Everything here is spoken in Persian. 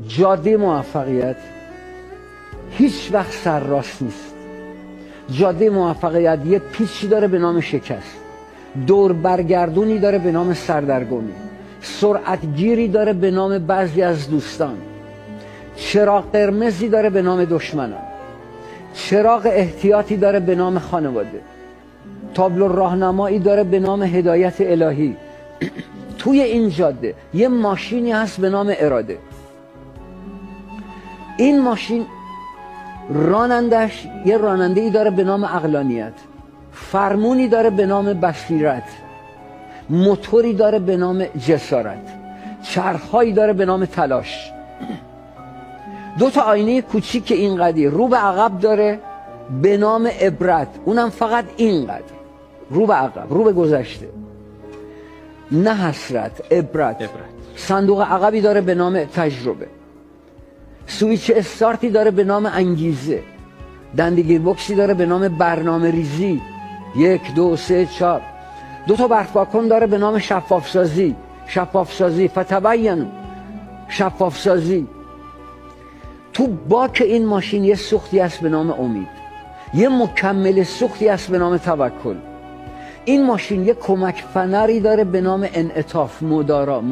جاده موفقیت هیچ وقت سرراست نیست. جاده موفقیت یه پیچی داره به نام شکست، دور برگردونی داره به نام سردرگمی، سرعتگیری داره به نام بعضی از دوستان، چراغ قرمزی داره به نام دشمنان، چراغ احتیاطی داره به نام خانواده، تابلو راهنمایی داره به نام هدایت الهی. توی این جاده یه ماشینی هست به نام اراده. این ماشین رانندش یه راننده‌ای داره به نام عقلانیت، فرمونی داره به نام بصیرت، موتوری داره به نام جسارت، چرخهایی داره به نام تلاش. دو تا آینه کوچیک اینقدر رو به عقب داره به نام عبرت، اونم فقط اینقدر رو به عقب، رو به گذشته، نه حسرت، عبرت. صندوق عقبی داره به نام تجربه، سویچ استارتی داره به نام انگیزه، دندگیر بکسی داره به نام برنامه ریزی، 1 2 3 4. دو تا برف پاکن داره به نام شفاف سازی، فتبینوا، شفاف سازی. تو باک این ماشین یه سوختی هست به نام امید، یه مکمل سوختی هست به نام توکل. این ماشین یه کمک فنری داره به نام انعطاف، مدارا.